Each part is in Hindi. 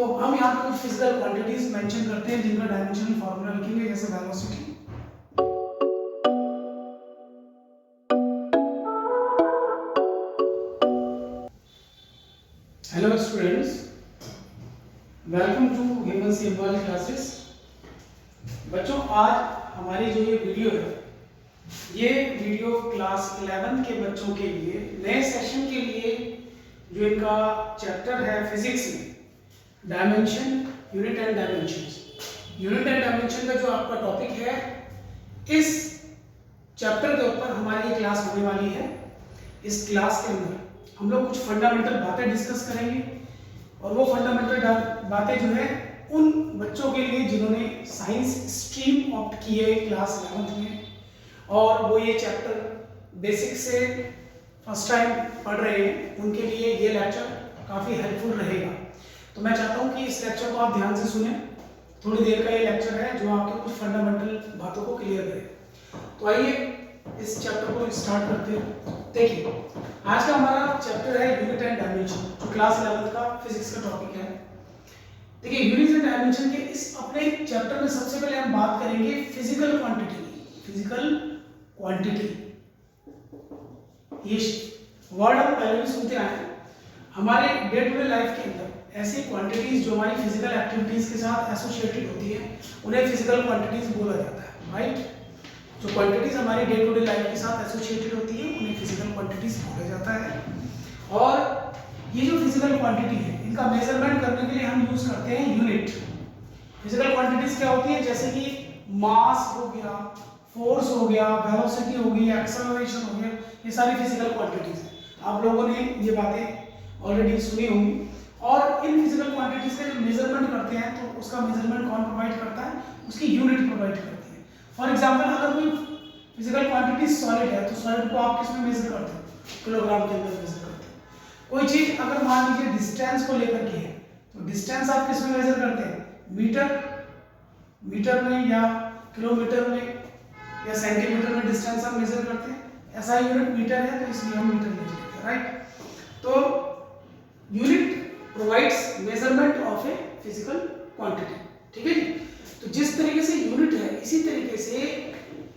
तो हम यहाँ पे कुछ फिजिकल क्वांटिटीज मेंशन करते हैं जिनका डायमेंशनल फार्मूला लिखेंगे, जैसे velocity. Hello students, welcome to human symbol classes. बच्चों, आज हमारी जो ये वीडियो है, ये वीडियो क्लास 11 के बच्चों के लिए नए सेशन के लिए जो इनका चैप्टर है फिजिक्स में, dimension, unit and dimensions. Unit and dimension का जो आपका टॉपिक है, इस चैप्टर के ऊपर हमारी ये क्लास होने वाली है। इस क्लास के अंदर हम लोग कुछ फंडामेंटल बातें डिस्कस करेंगे, और वो फंडामेंटल बातें जो है उन बच्चों के लिए जिन्होंने साइंस स्ट्रीम ऑप्ट की है क्लास 11th में, और वो ये चैप्टर बेसिक से फर्स्ट टाइम पढ़ रहे हैं, उनके लिए ये लेक्चर काफ़ी हेल्पफुल रहेगा। तो मैं चाहता हूँ कि इस लेक्चर को आप ध्यान से सुने। थोड़ी देर का ये लेक्चर है जो आपके कुछ फंडामेंटल बातों को क्लियर करे। तो आइए इस चैप्टर को स्टार्ट करते हैं। देखिए, आज का हमारा चैप्टर है यूनिट एंड डायमेंशन, जो क्लास 11th का फिजिक्स का टॉपिक है। देखिए, यूनिट एंड डायमेंशन के इस अपने चैप्टर में सबसे पहले हम बात करेंगे फिजिकल क्वांटिटी की। फिजिकल क्वांटिटी, ये वर्ड हम पहले भी सुनते आए हैं। हमारे डे टू डे लाइफ के अंदर ऐसी क्वांटिटीज जो हमारी फिजिकल एक्टिविटीज के साथ एसोसिएटेड होती है, उन्हें फिजिकल क्वांटिटीज बोला जाता है, राइट। जो क्वांटिटीज हमारी डे टू डे लाइफ के साथ एसोसिएटेड होती है, उन्हें फिजिकल क्वांटिटीज बोला जाता है। और ये जो फिजिकल क्वांटिटी है, इनका मेजरमेंट करने के लिए हम यूज करते हैं यूनिट। फिजिकल क्वांटिटीज क्या होती है, जैसे कि मास हो गया, फोर्स हो गया, वेलोसिटी हो गई, एक्सेलरेशन हो गया, ये सारी फिजिकल क्वांटिटीज हैं। आप लोगों ने ये बातें ऑलरेडी सुनी होंगी। और इन फिजिकल क्वांटिटीज का जब मेजरमेंट करते हैं तो उसका मेजरमेंट कौन प्रोवाइड करता है, उसकी यूनिट प्रोवाइड करती है। फॉर एग्जांपल, अगर कोई फिजिकल क्वांटिटी सॉलिड है तो सॉलिड को आप किस में मेजर करते हैं, किलोग्राम के अंदर मेजर करते हैं। कोई चीज अगर मान लीजिए डिस्टेंस को लेकर के है, तो डिस्टेंस आप किस में मेजर करते हैं, मीटर में या किलोमीटर में या सेंटीमीटर में डिस्टेंस हम मेजर करते हैं। ऐसा यूनिट मीटर है, तो इसलिए हम मीटर मेजर करते हैं, राइट। तो unit provides measurement of a physical quantity, ठीक है जी। तो जिस तरीके से यूनिट है, इसी तरीके से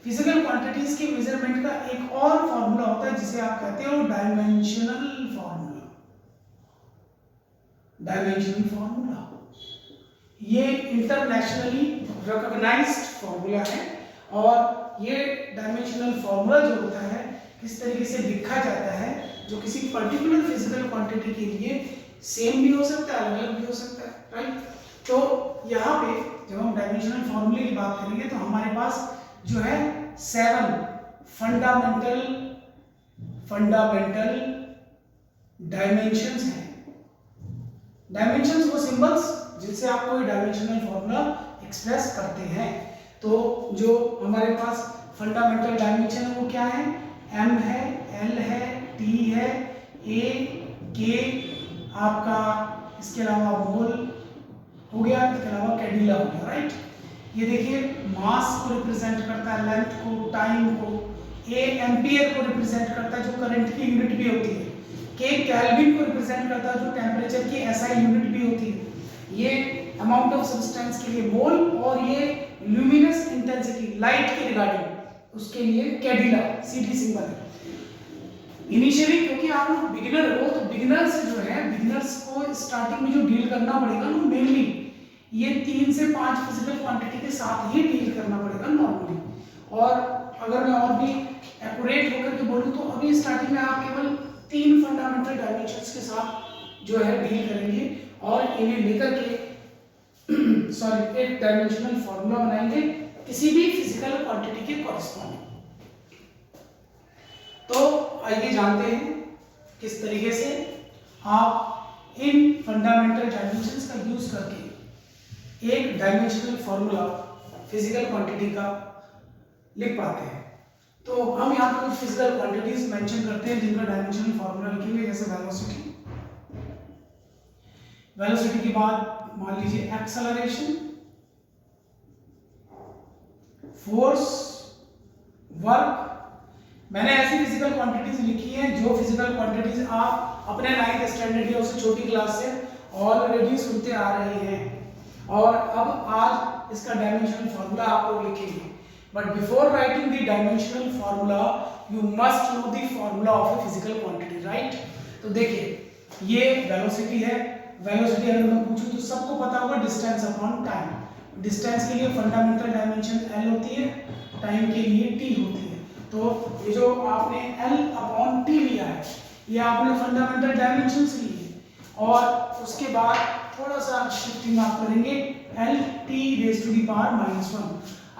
फिजिकल क्वांटिटीज के मेजरमेंट का एक और फॉर्मूला होता है जिसे आप कहते हो डायमेंशनल फॉर्मूला। डायमेंशनल फॉर्मूला ये इंटरनेशनली रिकॉग्नाइज्ड फॉर्मूला है, और ये डायमेंशनल फॉर्मूला जो होता है, किस तरीके से लिखा जाता है, जो किसी पर्टिकुलर फिजिकल क्वांटिटी के लिए सेम भी हो सकता है, अलग भी हो सकता है, राइट। तो यहाँ पे जब हम डायमेंशनल फॉर्मूले की बात करेंगे तो हमारे पास जो है 7 फंडामेंटल डायमेंशंस हैं। डायमेंशंस वो सिंबल्स जिनसे आप कोई डायमेंशनल फॉर्मूला एक्सप्रेस करते हैं। तो जो हमारे पास फंडामेंटल डायमेंशन है वो क्या है, m है, l है, t है, a, k आपका, इसके अलावा मोल हो गया, इसके अलावा कैडिला हो गया, राइट। ये देखिए, मास को रिप्रेजेंट करता है, लेंथ को, टाइम को, ए एम्पियर को रिप्रेजेंट करता है जो करंट की यूनिट भी होती है, के केल्विन को रिप्रेजेंट करता है जो टेम्परेचर की एसआई यूनिट भी होती है, ये अमाउंट ऑफ सब्सटेंस के लिए मोल, और ये ल्यूमिनस इंटेंसिटी लाइट के रिगार्डिंग उसके लिए कैडिला, सीडी सिंबल है। इनिशियली क्योंकि आप लोग बिगिनर हो, तो बिगिनर्स जो है, बिगिनर्स को स्टार्टिंग में जो डील करना पड़ेगा ना, मेनली ये 3 से 5 फिजिकल क्वांटिटी के साथ ही डील करना पड़ेगा नॉर्मली। और अगर मैं और भी एक्यूरेट होकर के बोलूँ तो अभी स्टार्टिंग में आप केवल 3 फंडामेंटल डायमेंशंस के साथ जो है डील करेंगे, और इन्हें लेकर के एक डायमेंशनल फॉर्मूला बनाएंगे किसी भी फिजिकल क्वांटिटी के कॉरस्पॉन्डिंग। तो आइए जानते हैं किस तरीके से आप इन फंडामेंटल डायमेंशंस का यूज करके एक डायमेंशनल फॉर्मूला फिजिकल क्वांटिटी का लिख पाते हैं। तो हम यहाँ पर कुछ फिजिकल क्वांटिटीज मेंशन करते हैं जिनका डायमेंशनल फॉर्मूला लिखेंगे, जैसे वेलोसिटी। वेलोसिटी के बाद मान लीजिए एक्सेलरेशन, फोर्स, वर्क। मैंने ऐसी फिजिकल क्वांटिटीज लिखी हैं जो फिजिकल क्वांटिटीज आप अपने 9th स्टैंडर्ड या उससे छोटी क्लास से ऑलरेडी सुनते आ रहे हैं और अब आज इसका डायमेंशनल फार्मूला आप लोग लिखेंगे। But before writing the dimensional formula you must know the formula of a physical quantity, right. तो देखिए ये वेलोसिटी है, वेलोसिटी अगर मैं पूछूं तो सबको पता होगा डिस्टेंस अपॉन टाइम। डिस्टेंस के लिए फंडामेंटल डायमेंशन l होती है, टाइम के लिए t होती है। तो ये जो आपने l अपॉन t लिया है ये आपने फंडामेंटल डायमेंशंस लिए और उसके बाद थोड़ा सा शिफ्टिंग आप करेंगे l t raise to the power -1।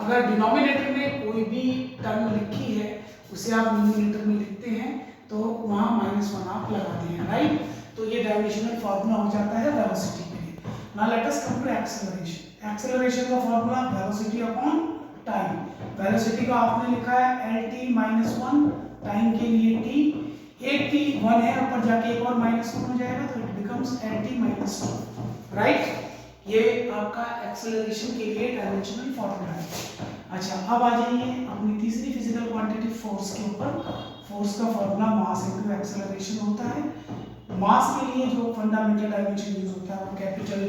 अगर डिनोमिनेटर में कोई भी टर्म लिखी है उसे आप न्यूमरेटर में लिखते हैं तो वहां -1 आप लगाते हैं, राइट। तो ये डायमेंशनल फार्मूला हो जाता है वेलोसिटी के लिए। Now let us come to acceleration. Acceleration का formula velocity upon time. Velocity का आपने लिखा है lt -1, टाइम के लिए t, एक t 1 है, ऊपर जाके एक और -1 हो जाएगा तो इट बिकम्स lt -2, राइट। ये आपका एक्सेलरेशन के लिए डायमेंशनल फार्मूला है। अच्छा, अब आ जाइए अपनी तीसरी फिजिकल क्वांटिटी फोर्स के ऊपर। फोर्स का फार्मूला मास इनटू एक्सेलरेशन होता है। मास के लिए जो फंडामेंटल डायमेंशन यूज होता है वो कैपिटल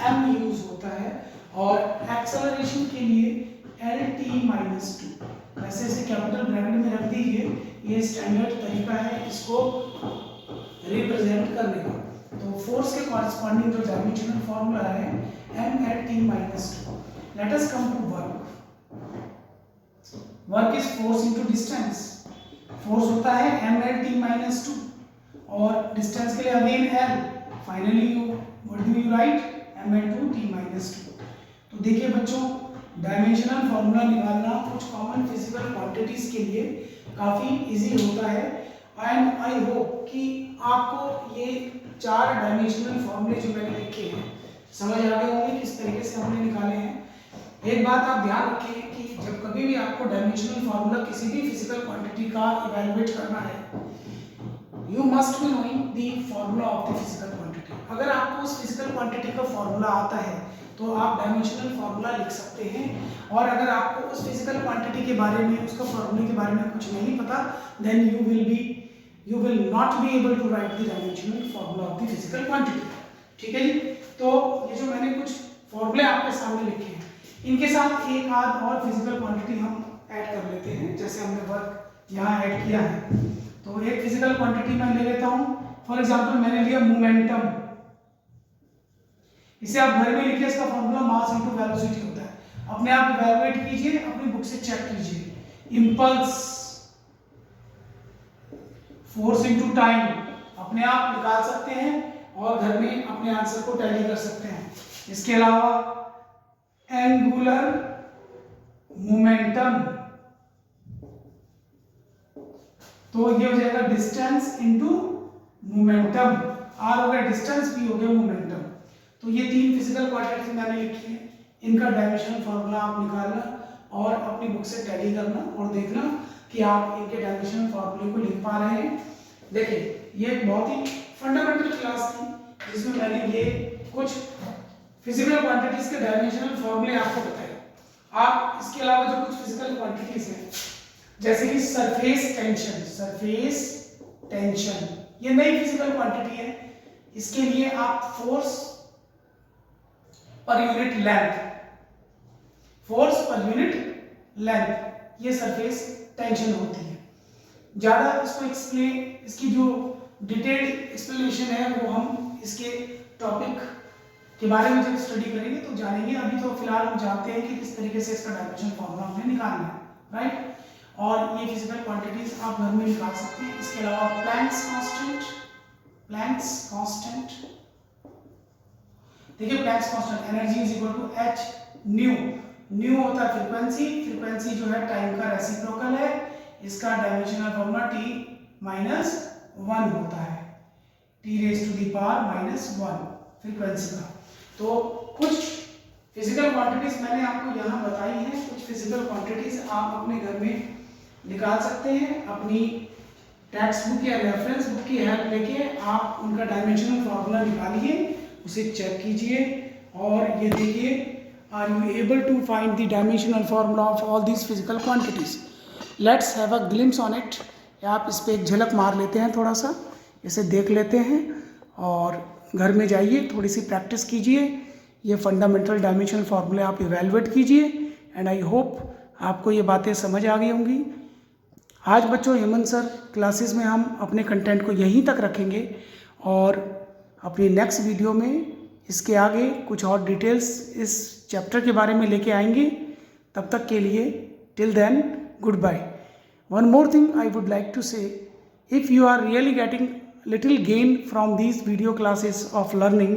M यूज होता है और एक्सेलरेशन के लिए lt -2। ऐसे कैपिटल ब्रैकेट में रख दीजिए, ये स्टैंडर्ड तरीका है इसको रिप्रेजेंट करने का। तो फोर्स के कॉरस्पॉन्डिंग जो डायमेंशनल फार्मूला है m@t -2। Let us come to work. Work is force into distance. Force होता है m@t -2 और डिस्टेंस के लिए again l। Finally you what do you write m/2t -2। तो देखिए बच्चों, डायमेंशनल फार्मूला निकालना कुछ कॉमन फिजिकल क्वांटिटीज के लिए काफी इजी होता है एंड आई होप कि आपको ये 4 डायमेंशनल फार्मूले जो मैंने लिखे हैं समझ आ गए होंगे किस तरीके से हमने निकाले हैं। एक बात आप ध्यान रखें कि जब कभी भी आपको डायमेंशनल फार्मूला किसी भी फिजिकल क्वांटिटी का इवैल्यूएट करना है, you must be knowing the formula of the physical quantity. अगर आपको उस फिजिकल क्वांटिटी का फार्मूला आता है तो आप डायमेंशनल फार्मूला लिख सकते हैं, और अगर आपको उस फिजिकल क्वांटिटी के बारे में, उसका फार्मूले के बारे में कुछ नहीं पता, then you will not be able to write the dimensional formula of the physical quantity। ठीक है जी। तो ये जो मैंने कुछ फॉर्मूले आपके सामने लिखे हैं, इनके साथ एक आध और फिजिकल क्वांटिटी हम ऐड कर लेते हैं। जैसे हमने वर्क यहाँ ऐड किया है तो एक फिजिकल क्वांटिटी मैं ले लेता हूँ। फॉर एग्जांपल मैंने लिया मोमेंटम। इसे आप घर में लिखिए, इसका फॉर्मूला मास इनटू वेलोसिटी होता है। अपने आप इवैल्यूएट कीजिए, अपनी बुक से चेक कीजिए। इंपल्स, फोर्स इनटू टाइम अपने आप निकाल सकते हैं और घर में अपने आंसर को टैली कर सकते हैं। इसके अलावा एंगुलर मोमेंटम, तो ये हो जाएगा डिस्टेंस इनटू मोमेंटम। आर हो गया डिस्टेंस, बी हो गया मोमेंटम। तो ये 3 फिजिकल क्वांटिटी मैंने लिखी है, इनका डायमेंशनल फार्मूला आप निकालना और अपनी बुक से टैली करना और देखना कि आप इनके डायमेंशनल फार्मूले को लिख पा रहे हैं। देखिए ये एक बहुत ही फंडामेंटल क्लास थी जिसमें मैंने ये कुछ फिजिकल क्वांटिटीज के डायमेंशनल फार्मूले आपको बताए। आप इसके अलावा जो कुछ फिजिकल क्वांटिटीज हैं जैसे कि सरफेस टेंशन, सरफेस टेंशन ये नई फिजिकल क्वांटिटी है। इसके लिए आप force per unit length, force per unit length, ये सरफेस टेंशन होती है। ज्यादा इसको एक्सप्लेन, इसकी जो डिटेल्ड एक्सप्लेनेशन है वो हम इसके टॉपिक के बारे में जब स्टडी करेंगे तो जानेंगे। अभी तो फिलहाल हम जानते हैं कि किस तरीके से इसका डायमेंशन फार्मूला हमें निकालना है, राइट। और ये फिजिकल क्वांटिटीज आप घर में निकाल सकते हैं। इसके अलावा प्लैंक्स कांस्टेंट, प्लैंक्स कांस्टेंट, देखिए Planck's constant energy is equal to h nu. Nu होता है फ्रीक्वेंसी, फ्रीक्वेंसी जो है टाइम का रेसिप्रोकल है। इसका डायमेंशनल फार्मूला t-1 होता है, t raise to the power -1 frequency का। तो कुछ फिजिकल क्वांटिटीज मैंने आपको यहाँ बताई हैं। कुछ फिजिकल क्वांटिटीज आप अपने घर में निकाल सकते हैं। अपनी टेक्स्ट बुक या रेफरेंस बुक की हेल्प लेके आप उनका डायमेंशनल फार्मूला निकालिए, उसे चेक कीजिए और ये देखिए, are you able to find the dimensional formula of all these physical quantities. Let's have a glimpse on it. आप इस पे एक झलक मार लेते हैं, थोड़ा सा इसे देख लेते हैं और घर में जाइए, थोड़ी सी प्रैक्टिस कीजिए, ये फंडामेंटल डायमेंशनल फार्मूले आप इवेलुएट कीजिए एंड आई होप आपको ये बातें समझ आ गई होंगी। आज बच्चों हेमंत सर क्लासेस में हम अपने कंटेंट को यहीं तक रखेंगे और अपनी नेक्स्ट वीडियो में इसके आगे कुछ और डिटेल्स इस चैप्टर के बारे में लेके आएंगे। तब तक के लिए till then goodbye. One more thing I would like to say, if you are really getting little gain from these video classes of learning,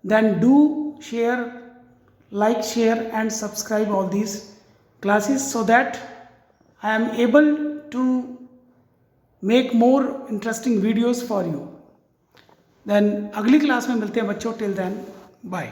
then do share, like, share and subscribe all these classes so that I am able to make more interesting videos for you. Then अगली क्लास में मिलते हैं बच्चों, till then bye.